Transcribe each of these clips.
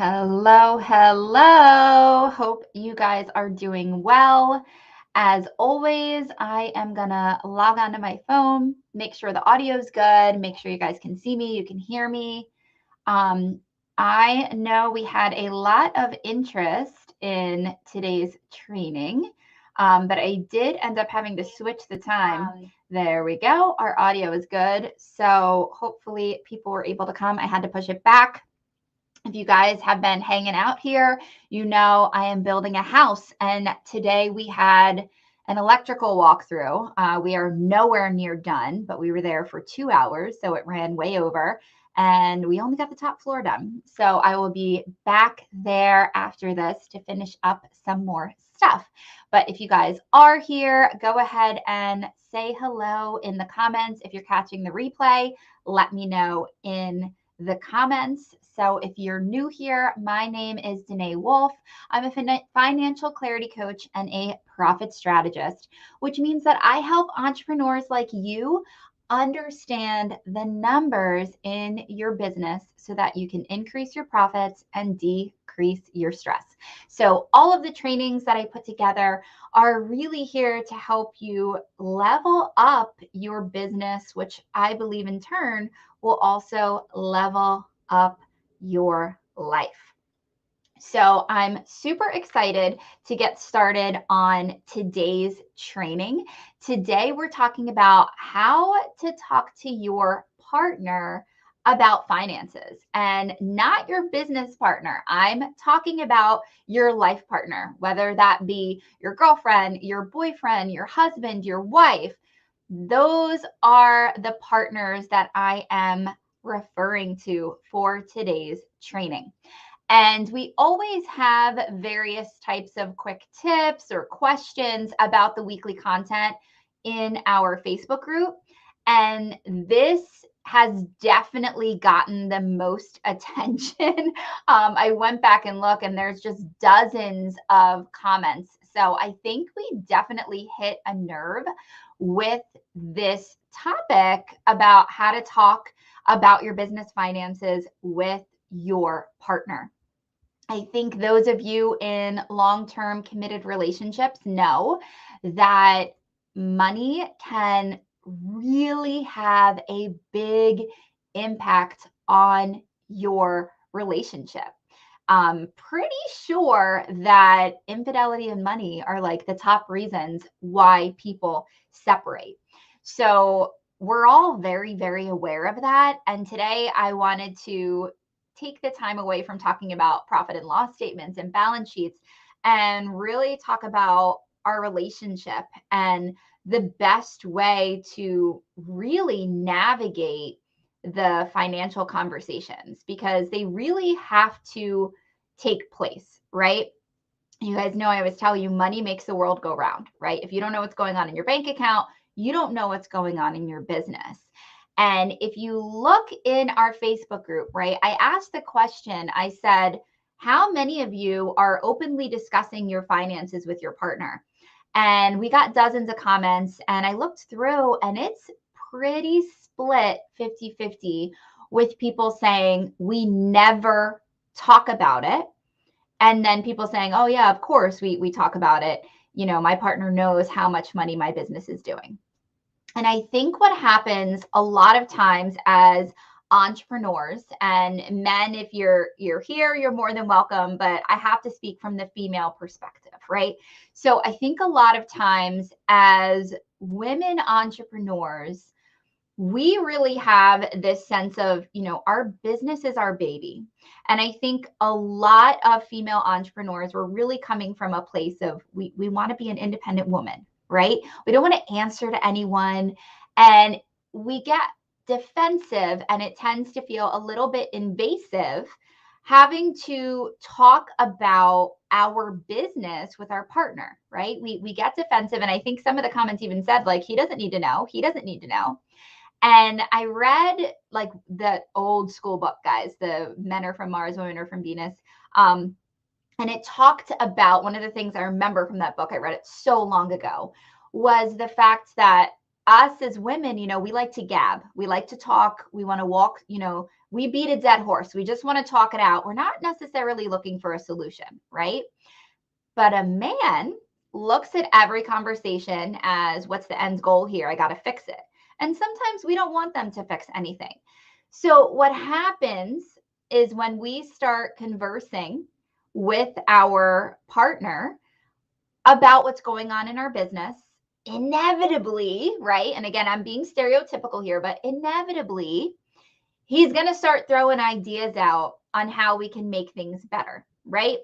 Hello, hello. Hope you guys are doing well. As always, I am gonna log onto my phone, make sure the audio is good, make sure you guys can see me, you can hear me. Um, I know we had a lot of interest in today's training, but I did end up having to switch the time. There we go. Our audio is good. So hopefully people were able to come. I had to push it back. If you guys have been hanging out here, you know I am building a house, and today we had an electrical walkthrough. We are nowhere near done, but we were there for 2 hours, so it ran way over, and we only got the top floor done. So I will be back there after this to finish up some more stuff. But if you guys are here, go ahead and say hello in the comments. If you're catching the replay, let me know in the comments. So if you're new here, my name is Danae Wolf. I'm a financial clarity coach and a profit strategist, which means that I help entrepreneurs like you understand the numbers in your business so that you can increase your profits and decrease your stress. So all of the trainings that I put together are really here to help you level up your business, which I believe in turn will also level up your life. So I'm super excited to get started on today's training. Today, we're talking about how to talk to your partner about finances, and not your business partner. I'm talking about your life partner, whether that be your girlfriend, your boyfriend, your husband, your wife. Those are the partners that I am referring to for today's training. And we always have various types of quick tips or questions about the weekly content in our Facebook group. And this has definitely gotten the most attention. I went back and looked, and there's just dozens of comments. So I think we definitely hit a nerve with this topic about how to talk about your business finances with your partner. I think those of you in long-term committed relationships know that money can really have a big impact on your relationship. I'm pretty sure that infidelity and money are like the top reasons why people separate. So we're all very, very aware of that. And today I wanted to take the time away from talking about profit and loss statements and balance sheets and really talk about our relationship and the best way to really navigate the financial conversations, because they really have to take place, right? You guys know I always tell you money makes the world go round, right? If you don't know what's going on in your bank account, you don't know what's going on in your business. And if you look in our Facebook group, right, I asked the question, I said, how many of you are openly discussing your finances with your partner? And we got dozens of comments, and I looked through, and it's pretty split 50-50, with people saying we never talk about it. And then people saying, oh yeah, of course we talk about it. You know, my partner knows how much money my business is doing. And I think what happens a lot of times as entrepreneurs, and men, if you're here, you're more than welcome, but I have to speak from the female perspective, right? So I think a lot of times as women entrepreneurs, we really have this sense of, you know, our business is our baby. And I think a lot of female entrepreneurs were really coming from a place of we want to be an independent woman, right? We don't want to answer to anyone. And we get defensive, and it tends to feel a little bit invasive having to talk about our business with our partner, right? We get defensive. And I think some of the comments even said, like, he doesn't need to know. He doesn't need to know. And I read like the old school book, guys, the Men Are From Mars, Women Are From Venus. And it talked about, one of the things I remember from that book, I read it so long ago, was the fact that us as women, we like to gab. We like to talk. We want to walk, we beat a dead horse. We just want to talk it out. We're not necessarily looking for a solution, right? But a man looks at every conversation as, what's the end goal here? I got to fix it. And sometimes we don't want them to fix anything. So what happens is when we start conversing with our partner about what's going on in our business, inevitably, right? And again, I'm being stereotypical here, but inevitably, he's going to start throwing ideas out on how we can make things better, right?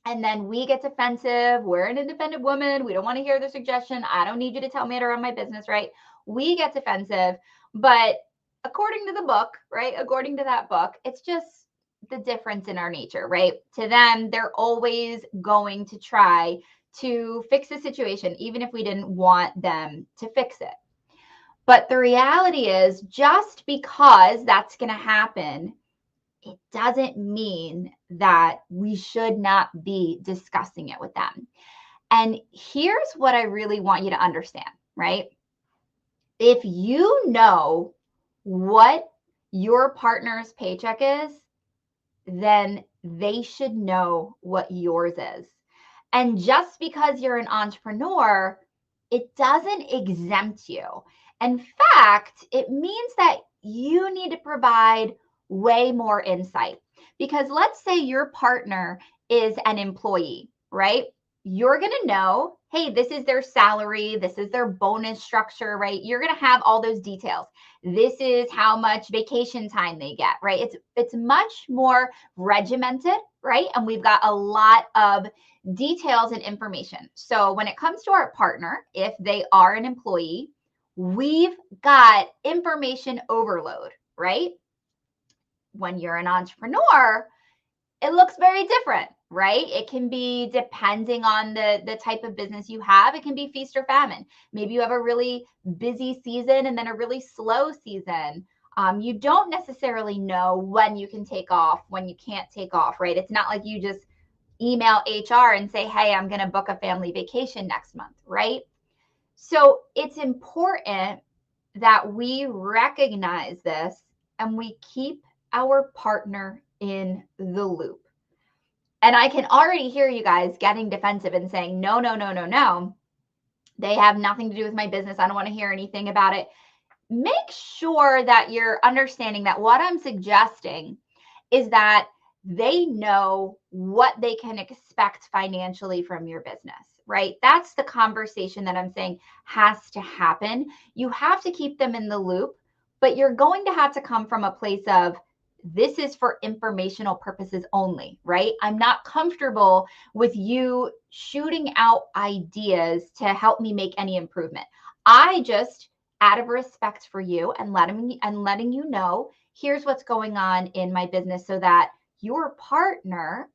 And then we get defensive. We're an independent woman. We don't want to hear the suggestion. I don't need you to tell me how to run my business, right? We get defensive. But according to the book, right? According to that book, it's just the difference in our nature, right? To them, they're always going to try to fix the situation, even if we didn't want them to fix it. But the reality is, just because that's going to happen, it doesn't mean that we should not be discussing it with them. And here's what I really want you to understand, right? If you know what your partner's paycheck is, then they should know what yours is. And just because you're an entrepreneur, it doesn't exempt you. In fact, it means that you need to provide way more insight. Because let's say your partner is an employee, right? You're going to know, hey, this is their salary, this is their bonus structure, right? You're going to have all those details. This is how much vacation time they get, right? It's much more regimented, right? And we've got a lot of details and information. So when it comes to our partner, if they are an employee, we've got information overload, right? When you're an entrepreneur, it looks very different, right? It can be, depending on the type of business you have, it can be feast or famine. Maybe you have a really busy season and then a really slow season. You don't necessarily know when you can take off, when you can't take off, right? It's not like you just email HR and say, hey, I'm going to book a family vacation next month, right? So it's important that we recognize this and we keep our partner in the loop. And I can already hear you guys getting defensive and saying, no, no, no, no, no. They have nothing to do with my business. I don't want to hear anything about it. Make sure that you're understanding that what I'm suggesting is that they know what they can expect financially from your business, right? That's the conversation that I'm saying has to happen. You have to keep them in the loop, but you're going to have to come from a place of, this is for informational purposes only, right? I'm not comfortable with you shooting out ideas to help me make any improvement. I just, out of respect for you and letting you know, here's what's going on in my business, so that your partner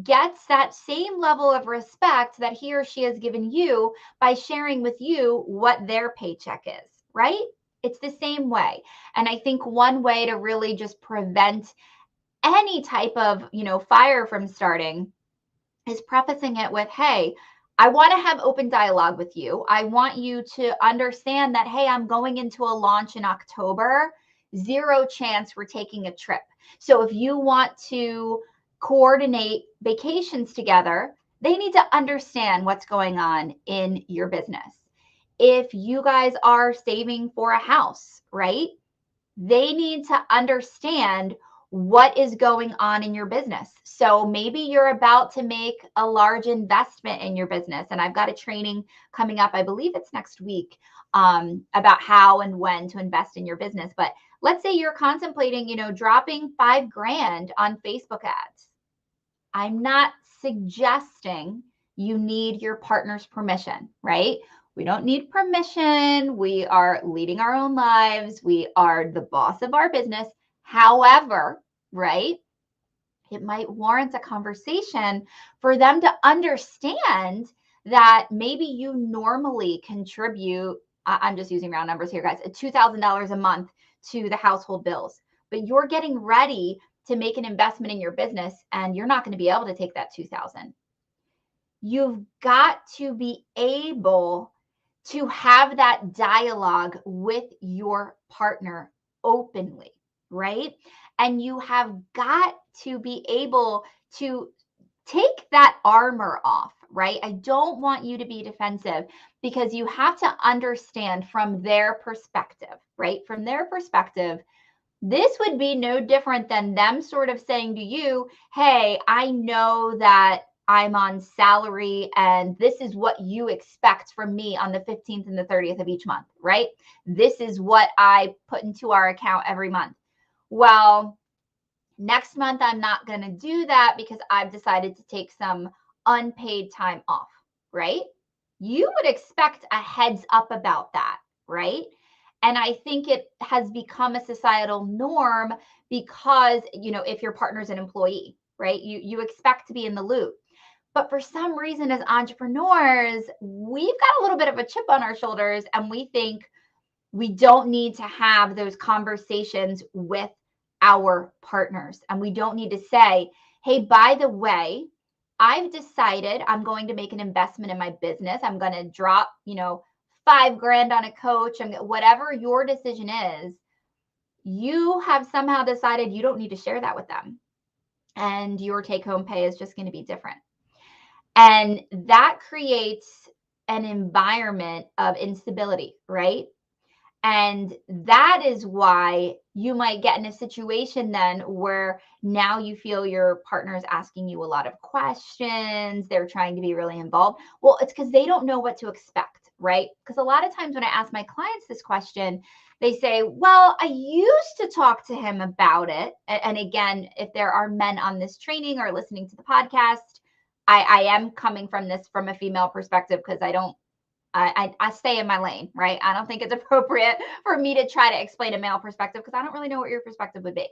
gets that same level of respect that he or she has given you by sharing with you what their paycheck is, right? It's the same way. And I think one way to really just prevent any type of, fire from starting is prefacing it with, hey, I want to have open dialogue with you. I want you to understand that, hey, I'm going into a launch in October. Zero chance we're taking a trip. So if you want to coordinate vacations together, they need to understand what's going on in your business. If you guys are saving for a house, right? They need to understand what is going on in your business. So maybe you're about to make a large investment in your business. And I've got a training coming up, I believe it's next week, about how and when to invest in your business. But let's say you're contemplating, dropping $5,000 on Facebook ads. I'm not suggesting you need your partner's permission, right? We don't need permission. We are leading our own lives. We are the boss of our business. However, right, it might warrant a conversation for them to understand that maybe you normally contribute, I'm just using round numbers here, guys, $2,000 a month to the household bills, but you're getting ready to make an investment in your business and you're not going to be able to take that 2,000. You've got to be able to have that dialogue with your partner openly, right? And you have got to be able to take that armor off, right? I don't want you to be defensive because you have to understand from their perspective, right? From their perspective, this would be no different than them sort of saying to you, hey, I know that I'm on salary and this is what you expect from me on the 15th and the 30th of each month, right? This is what I put into our account every month. Well, next month, I'm not going to do that because I've decided to take some unpaid time off, right? You would expect a heads up about that, right? And I think it has become a societal norm because, if your partner's an employee, right? You expect to be in the loop. But for some reason, as entrepreneurs, we've got a little bit of a chip on our shoulders and we think we don't need to have those conversations with our partners. And we don't need to say, hey, by the way, I've decided I'm going to make an investment in my business. I'm going to drop, $5,000 on a coach, and whatever your decision is, you have somehow decided you don't need to share that with them. And your take home pay is just going to be different. And that creates an environment of instability, right? And that is why you might get in a situation then where now you feel your partner is asking you a lot of questions. They're trying to be really involved. Well, it's because they don't know what to expect, right? Because a lot of times when I ask my clients this question, they say, well, I used to talk to him about it. And again, if there are men on this training or listening to the podcast, I am coming from this from a female perspective because I stay in my lane, right? I don't think it's appropriate for me to try to explain a male perspective because I don't really know what your perspective would be.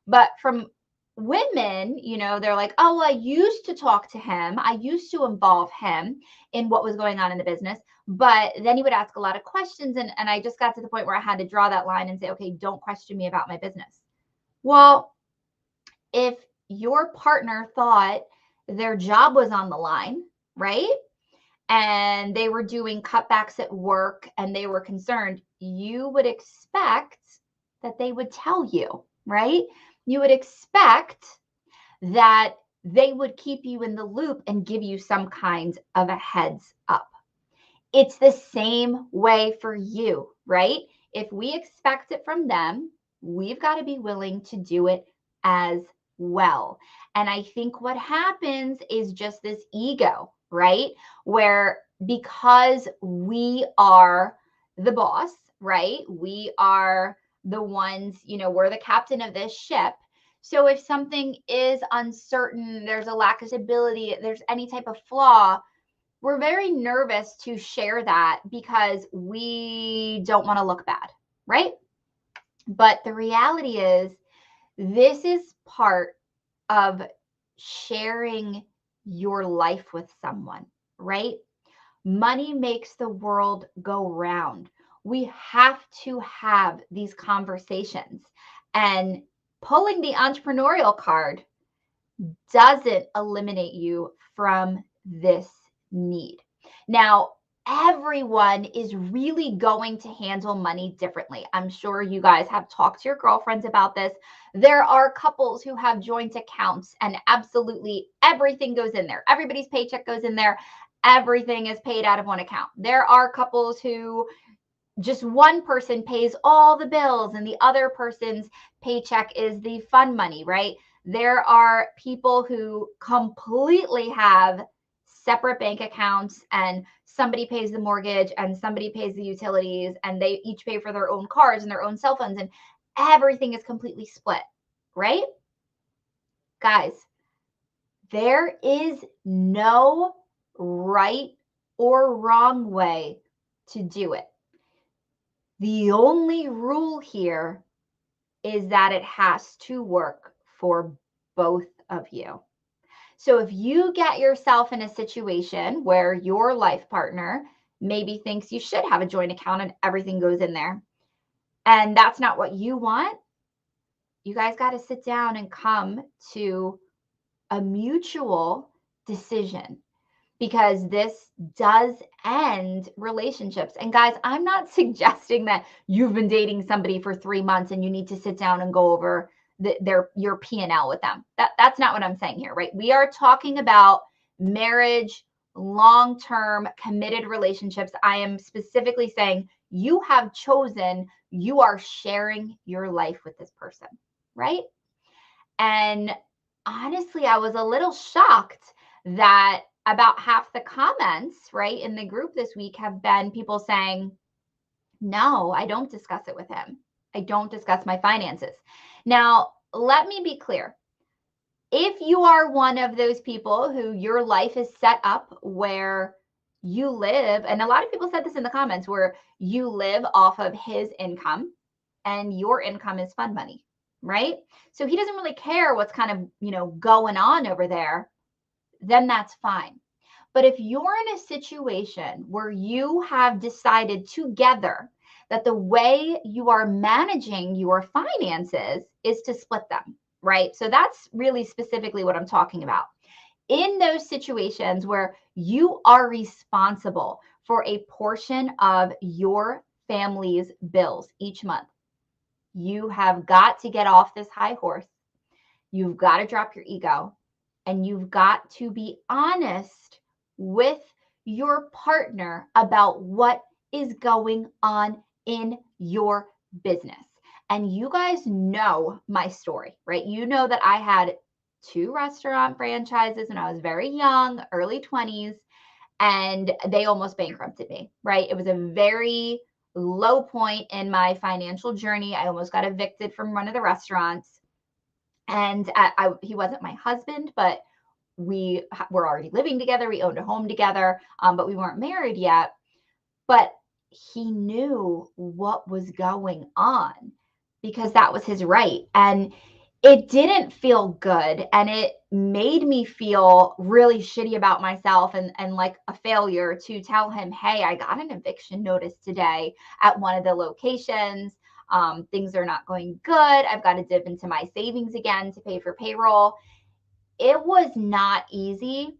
But from women, they're like, oh, well, I used to talk to him. I used to involve him in what was going on in the business. But then he would ask a lot of questions. And I just got to the point where I had to draw that line and say, okay, don't question me about my business. Well, if your partner thought their job was on the line, right? And they were doing cutbacks at work and they were concerned, you would expect that they would tell you, right? You would expect that they would keep you in the loop and give you some kind of a heads up. It's the same way for you, right? If we expect it from them, we've got to be willing to do it as well. And I think what happens is just this ego, right? Where because we are the boss, right? We are the ones, we're the captain of this ship. So if something is uncertain, there's a lack of stability, there's any type of flaw, we're very nervous to share that because we don't want to look bad, right? But the reality is, this is part of sharing your life with someone, right? Money makes the world go round. We have to have these conversations. And pulling the entrepreneurial card doesn't eliminate you from this need. Now, everyone is really going to handle money differently. I'm sure you guys have talked to your girlfriends about this. There are couples who have joint accounts and absolutely everything goes in there. Everybody's paycheck goes in there. Everything is paid out of one account. There are couples who just one person pays all the bills and the other person's paycheck is the fun money, right? There are people who completely have separate bank accounts and somebody pays the mortgage and somebody pays the utilities and they each pay for their own cars and their own cell phones and everything is completely split, right? Guys, there is no right or wrong way to do it. The only rule here is that it has to work for both of you. So if you get yourself in a situation where your life partner maybe thinks you should have a joint account and everything goes in there, and that's not what you want, you guys got to sit down and come to a mutual decision. because this does end relationships. And guys, I'm not suggesting that you've been dating somebody for 3 months and you need to sit down and go over your P&L with them. That's not what I'm saying here, right? We are talking about marriage, long-term committed relationships. I am specifically saying you have chosen, you are sharing your life with this person, right? And honestly, I was a little shocked that about half the comments, right, in the group this week have been people saying, no, I don't discuss it with him. I don't discuss my finances. Now, let me be clear. If you are one of those people who your life is set up where you live, and a lot of people said this in the comments, where you live off of his income and your income is fund money, right? So he doesn't really care what's kind of, going on over there, then that's fine. But if you're in a situation where you have decided together that the way you are managing your finances is to split them, right? So that's really specifically what I'm talking about. In those situations where you are responsible for a portion of your family's bills each month, you have got to get off this high horse. You've got to drop your ego and you've got to be honest with your partner about what is going on in your business. And you guys know my story, right? You know that I had 2 restaurant franchises when I was very young, early 20s, and they almost bankrupted me, right? It was a very low point in my financial journey. I almost got evicted from one of the restaurants. And he wasn't my husband, but we were already living together. We owned a home together, but we weren't married yet. But he knew what was going on because that was his right. And it didn't feel good. And it made me feel really shitty about myself and like a failure to tell him, hey, I got an eviction notice today at one of the locations. Things are not going good. I've got to dip into my savings again to pay for payroll. It was not easy,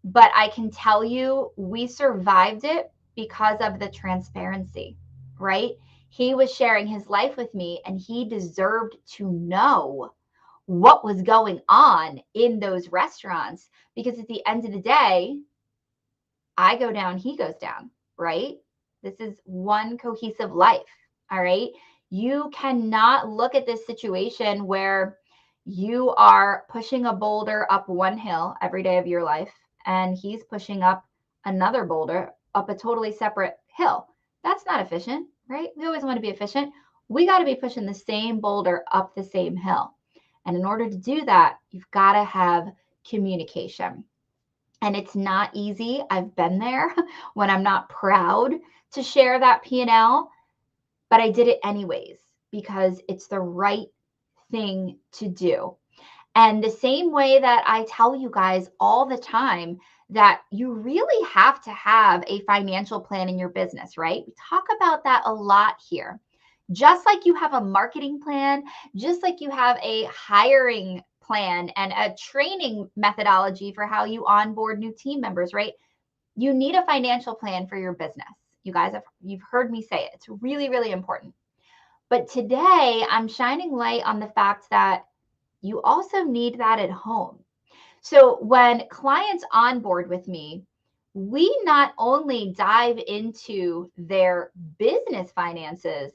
but I can tell you we survived it because of the transparency, right? He was sharing his life with me and he deserved to know what was going on in those restaurants because at the end of the day, I go down, he goes down, right? This is one cohesive life, all right? You cannot look at this situation where you are pushing a boulder up one hill every day of your life and he's pushing up another boulder up a totally separate hill. That's not efficient, right? We always want to be efficient. We got to be pushing the same boulder up the same hill. And in order to do that, you've got to have communication. And it's not easy. I've been there when I'm not proud to share that P&L, but I did it anyways because it's the right thing to do. And the same way that I tell you guys all the time that you really have to have a financial plan in your business, right? We talk about that a lot here. Just like you have a marketing plan, just like you have a hiring plan and a training methodology for how you onboard new team members, right? You need a financial plan for your business. You guys you've heard me say it. It's really, really important. But today I'm shining light on the fact that you also need that at home. So when clients onboard with me, we not only dive into their business finances,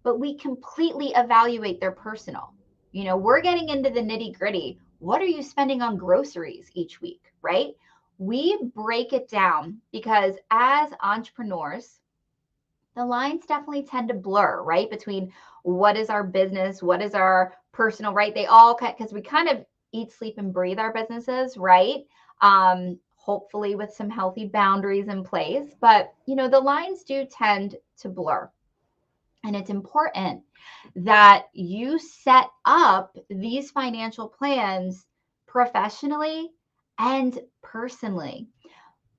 but we completely evaluate their personal. We're getting into the nitty gritty. What are you spending on groceries each week, right? We break it down because as entrepreneurs, the lines definitely tend to blur, right? Between what is our business, what is our personal, right? They all, because we kind of eat, sleep, and breathe our businesses, right? Hopefully with some healthy boundaries in place. But, the lines do tend to blur. And it's important that you set up these financial plans professionally and personally.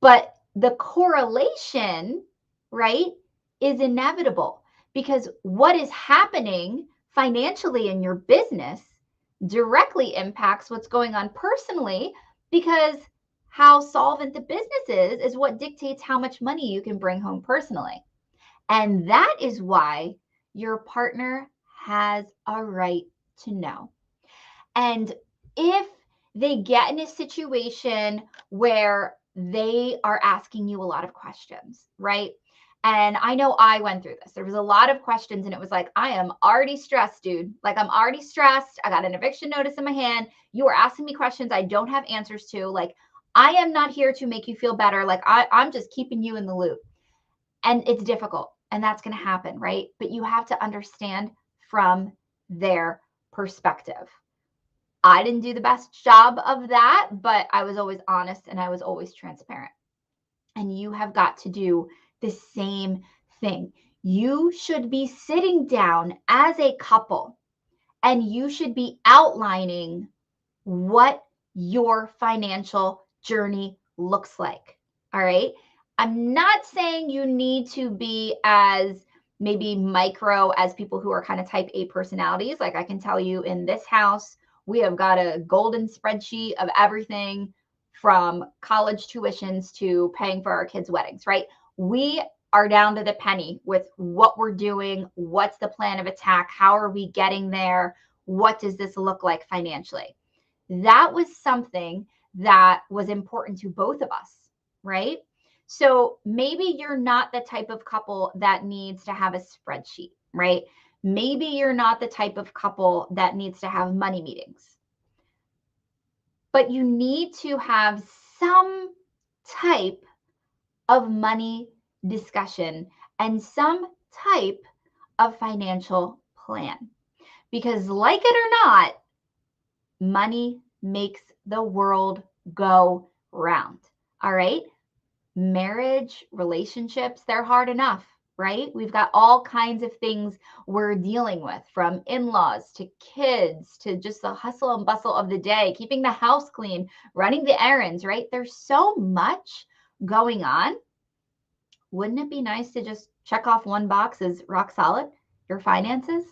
But the correlation, right, is inevitable because what is happening financially in your business directly impacts what's going on personally because how solvent the business is what dictates how much money you can bring home personally. And that is why your partner has a right to know. And if they get in a situation where they are asking you a lot of questions, right? And I know I went through this. There was a lot of questions, and it was like, I am already stressed, dude. Like, I'm already stressed. I got an eviction notice in my hand. You are asking me questions I don't have answers to. Like, I am not here to make you feel better. Like, I'm just keeping you in the loop. And it's difficult, and that's going to happen, right? But you have to understand from their perspective. I didn't do the best job of that, but I was always honest and I was always transparent. And you have got to do the same thing. You should be sitting down as a couple and you should be outlining what your financial journey looks like. All right. I'm not saying you need to be as maybe micro as people who are kind of type A personalities. Like I can tell you in this house, we have got a golden spreadsheet of everything from college tuitions to paying for our kids' weddings, right? We are down to the penny with what we're doing. What's the plan of attack? How are we getting there? What does this look like financially? That was something that was important to both of us, right? So maybe you're not the type of couple that needs to have a spreadsheet, right? Maybe you're not the type of couple that needs to have money meetings. But you need to have some type of money discussion and some type of financial plan. Because, like it or not, money makes the world go round. All right. Marriage, relationships, they're hard enough, right? We've got all kinds of things we're dealing with, from in-laws to kids to just the hustle and bustle of the day, keeping the house clean, running the errands, right? There's so much going on. Wouldn't it be nice to just check off one box as rock solid, your finances?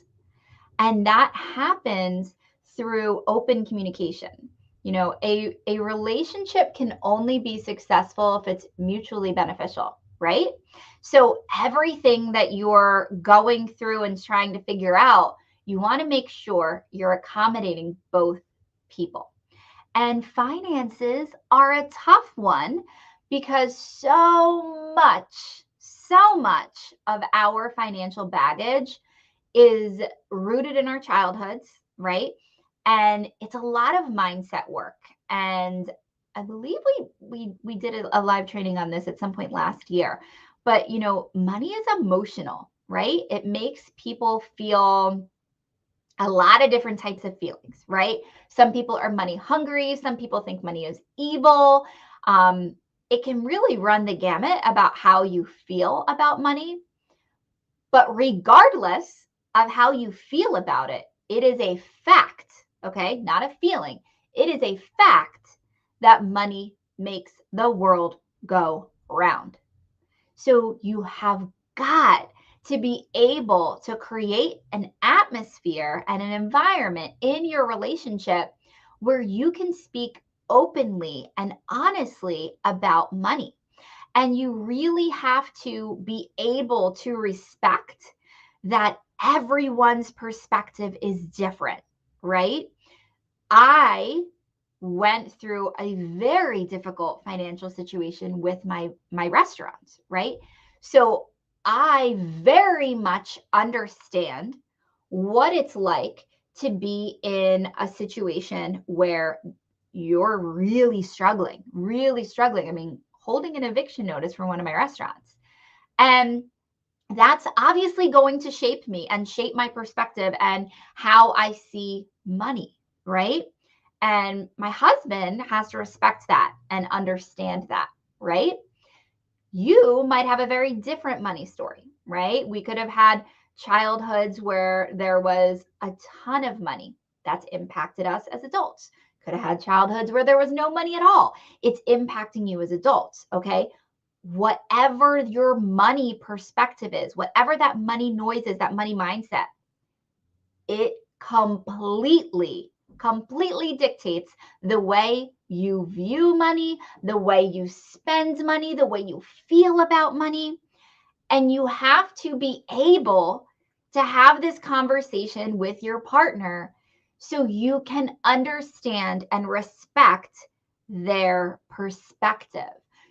And that happens through open communication. You know, a relationship can only be successful if it's mutually beneficial, right? So everything that you're going through and trying to figure out, you want to make sure you're accommodating both people. And finances are a tough one because so much of our financial baggage is rooted in our childhoods, right? And it's a lot of mindset work. And I believe we did a live training on this at some point last year. But you know, money is emotional, right? It makes people feel a lot of different types of feelings, right? Some people are money hungry. Some people think money is evil. It can really run the gamut about how you feel about money. But regardless of how you feel about it, it is a fact, okay? Not a feeling. It is a fact that money makes the world go round. So you have got to be able to create an atmosphere and an environment in your relationship where you can speak openly and honestly about money. And you really have to be able to respect that everyone's perspective is different, right? I went through a very difficult financial situation with my restaurants, right? So I very much understand what it's like to be in a situation where you're really struggling, really struggling. I mean, holding an eviction notice for one of my restaurants. And that's obviously going to shape me and shape my perspective and how I see money, right? And my husband has to respect that and understand that, right? You might have a very different money story, right? We could have had childhoods where there was a ton of money that's impacted us as adults. Could have had childhoods where there was no money at all. It's impacting you as adults, okay? Whatever your money perspective is, whatever that money noise is, that money mindset, it completely completely dictates the way you view money, the way you spend money, the way you feel about money. And you have to be able to have this conversation with your partner so you can understand and respect their perspective.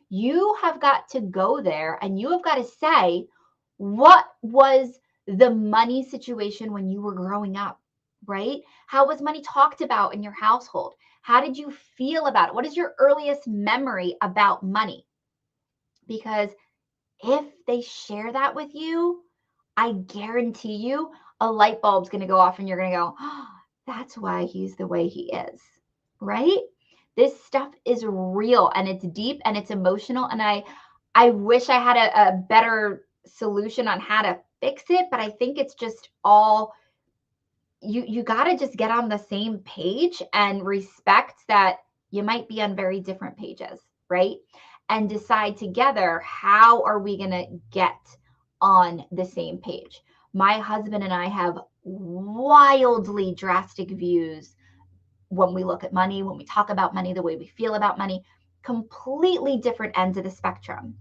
You have got to go there and you have got to say, what was the money situation when you were growing up, right? How was money talked about in your household? How did you feel about it? What is your earliest memory about money? Because if they share that with you, I guarantee you a light bulb's going to go off and you're going to go, oh, that's why he's the way he is, right? This stuff is real and it's deep and it's emotional. And I wish I had a better solution on how to fix it, but I think it's just all you got to just get on the same page and respect that you might be on very different pages, right? And decide together, how are we going to get on the same page? My husband and I have wildly drastic views when we look at money, when we talk about money, the way we feel about money, completely different ends of the spectrum.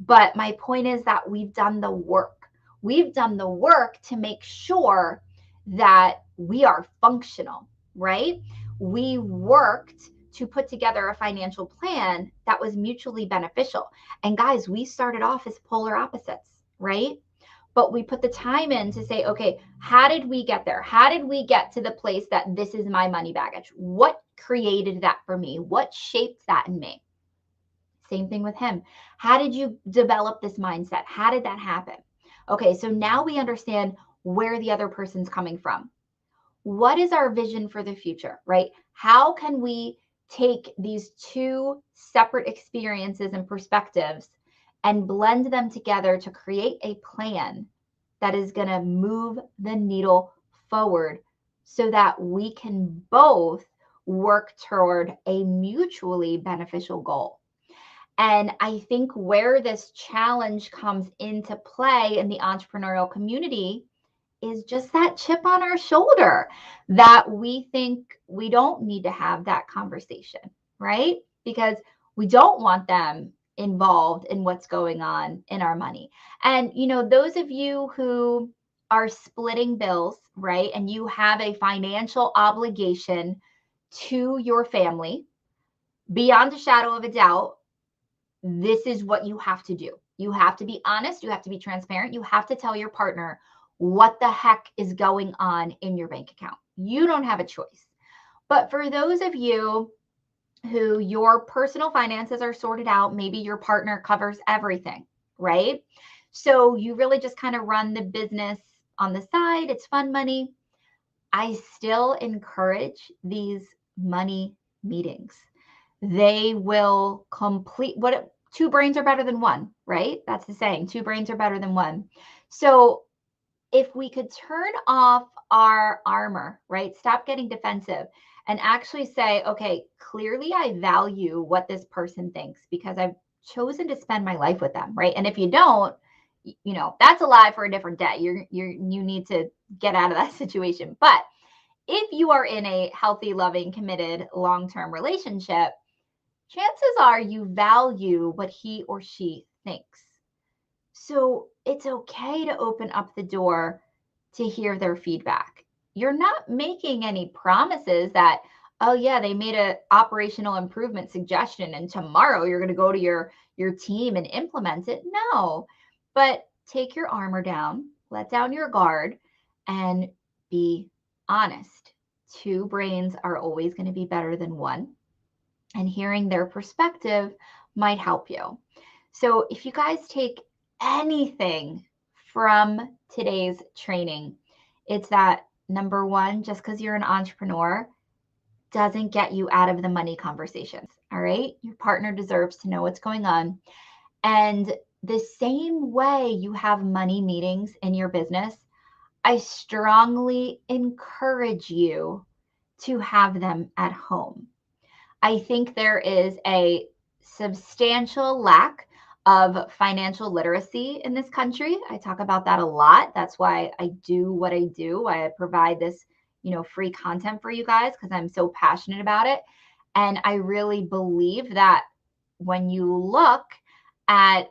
But my point is that we've done the work. We've done the work to make sure that we are functional, right? We worked to put together a financial plan that was mutually beneficial. And guys, we started off as polar opposites, right? But we put the time in to say, okay, how did we get there? How did we get to the place that this is my money baggage? What created that for me? What shaped that in me? Same thing with him. How did you develop this mindset? How did that happen? Okay, so now we understand where the other person's coming from. What is our vision for the future, right? How can we take these two separate experiences and perspectives and blend them together to create a plan that is going to move the needle forward so that we can both work toward a mutually beneficial goal? And I think where this challenge comes into play in the entrepreneurial community is just that chip on our shoulder that we think we don't need to have that conversation, right? Because we don't want them involved in what's going on in our money. And, you know, those of you who are splitting bills, right, and you have a financial obligation to your family, beyond a shadow of a doubt, this is what you have to do. You have to be honest. You have to be transparent. You have to tell your partner what the heck is going on in your bank account. You don't have a choice. But for those of you who your personal finances are sorted out, maybe your partner covers everything, right? So you really just kind of run the business on the side. It's fun money. I still encourage these money meetings. They will complete what two brains are better than one, right? That's the saying. Two brains are better than one. So if we could turn off our armor, right? Stop getting defensive and actually say, okay, clearly I value what this person thinks because I've chosen to spend my life with them, right? And if you don't, you know, that's a lie for a different day. You need to get out of that situation. But if you are in a healthy, loving, committed, long-term relationship, chances are you value what he or she thinks. So it's okay to open up the door to hear their feedback. You're not making any promises that, oh yeah, they made an operational improvement suggestion and tomorrow you're going to go to your team and implement it. No, but take your armor down, let down your guard, and be honest. Two brains are always going to be better than one, and hearing their perspective might help you. So if you guys take anything from today's training, it's that number one, just because you're an entrepreneur doesn't get you out of the money conversations. All right. Your partner deserves to know what's going on. And the same way you have money meetings in your business, I strongly encourage you to have them at home. I think there is a substantial lack of financial literacy in this country. I talk about that a lot. That's why I do what I do. I provide this, free content for you guys because I'm so passionate about it. And I really believe that when you look at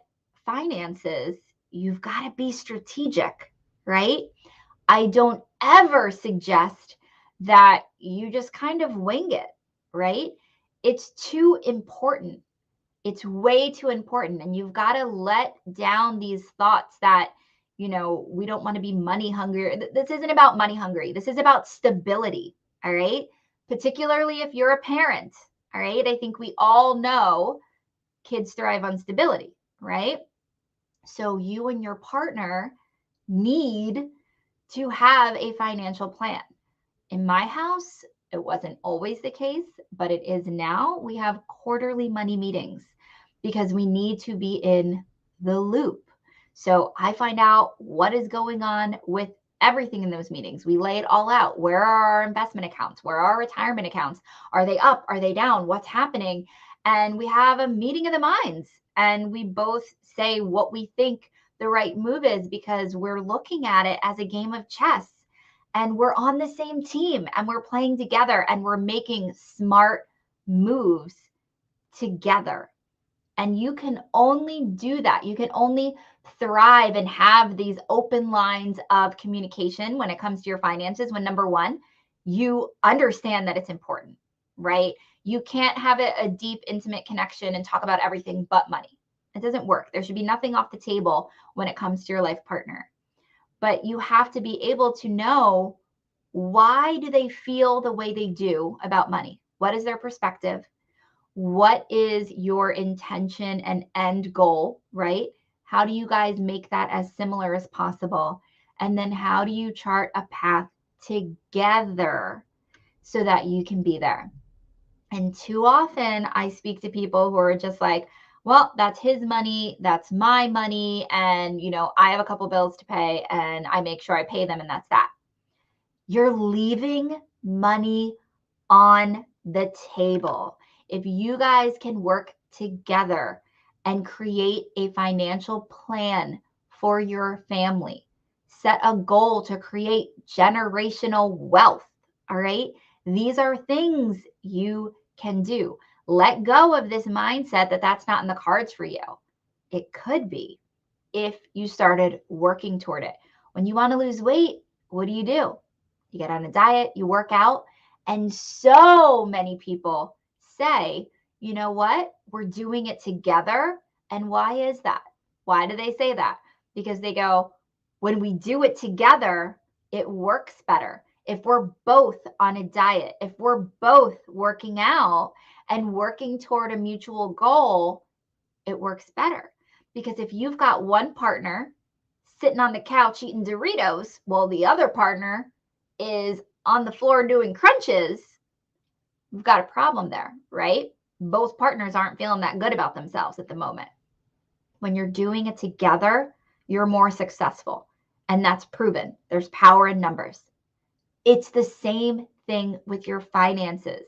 finances, you've got to be strategic, right? I don't ever suggest that you just kind of wing it, right? It's too important. It's way too important. And you've got to let down these thoughts that, we don't want to be money hungry. This isn't about money hungry. This is about stability. All right. Particularly if you're a parent. All right. I think we all know kids thrive on stability, right? So you and your partner need to have a financial plan. In my house, it wasn't always the case, but it is now. We have quarterly money meetings because we need to be in the loop. So I find out what is going on with everything in those meetings. We lay it all out. Where are our investment accounts? Where are our retirement accounts? Are they up? Are they down? What's happening? And we have a meeting of the minds and we both say what we think the right move is because we're looking at it as a game of chess and we're on the same team and we're playing together and we're making smart moves together. And you can only do that. You can only thrive and have these open lines of communication when it comes to your finances when, number one, you understand that it's important, right? You can't have a deep, intimate connection and talk about everything but money. It doesn't work. There should be nothing off the table when it comes to your life partner. But you have to be able to know, why do they feel the way they do about money? What is their perspective? What is your intention and end goal, right? How do you guys make that as similar as possible? And then how do you chart a path together so that you can be there? And too often I speak to people who are just like, well, that's his money, that's my money, and I have a couple bills to pay and I make sure I pay them and that's that. You're leaving money on the table. If you guys can work together and create a financial plan for your family, set a goal to create generational wealth, all right? These are things you can do. Let go of this mindset that that's not in the cards for you. It could be if you started working toward it. When you want to lose weight, what do? You get on a diet, you work out. And so many people say, you know what? We're doing it together. And why is that? Why do they say that? Because they go, when we do it together, it works better. If we're both on a diet, if we're both working out and working toward a mutual goal, it works better. Because if you've got one partner sitting on the couch eating Doritos while the other partner is on the floor doing crunches, we've got a problem there, right? Both partners aren't feeling that good about themselves at the moment. When you're doing it together, you're more successful. And that's proven. There's power in numbers. It's the same thing with your finances.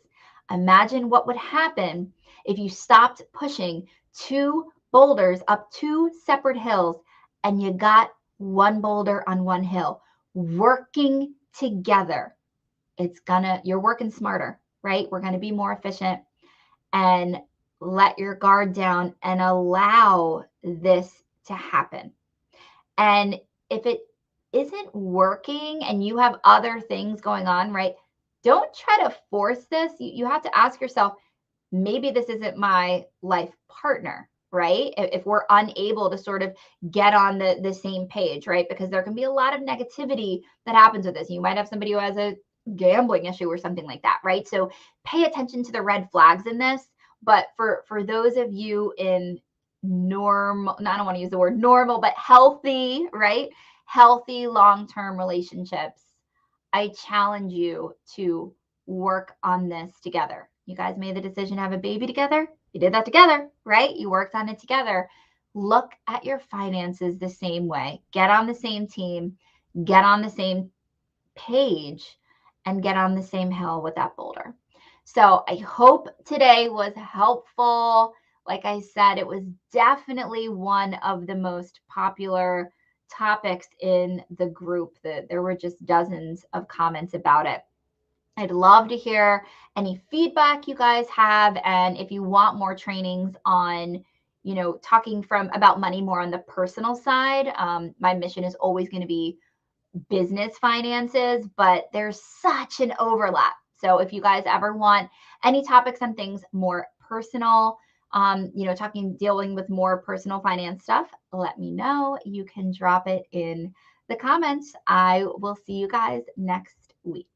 Imagine what would happen if you stopped pushing two boulders up two separate hills and you got one boulder on one hill, working together. You're working smarter, right? We're going to be more efficient and let your guard down and allow this to happen. And if it isn't working and you have other things going on, right? Don't try to force this. You have to ask yourself, maybe this isn't my life partner, right? If we're unable to sort of get on the same page, right? Because there can be a lot of negativity that happens with this. You might have somebody who has a gambling issue or something like that, right? So pay attention to the red flags in this. But for those of you in normal, I don't want to use the word normal, but healthy, right? Healthy long-term relationships, I challenge you to work on this together. You guys made the decision to have a baby together. You did that together, right? You worked on it together. Look at your finances the same way. Get on the same team, get on the same page, and get on the same hill with that boulder. So I hope today was helpful. Like I said, it was definitely one of the most popular topics in the group. There were just dozens of comments about it. I'd love to hear any feedback you guys have. And if you want more trainings on, talking from about money more on the personal side, my mission is always going to be business finances, but there's such an overlap. So if you guys ever want any topics on things more personal, dealing with more personal finance stuff, let me know. You can drop it in the comments. I will see you guys next week.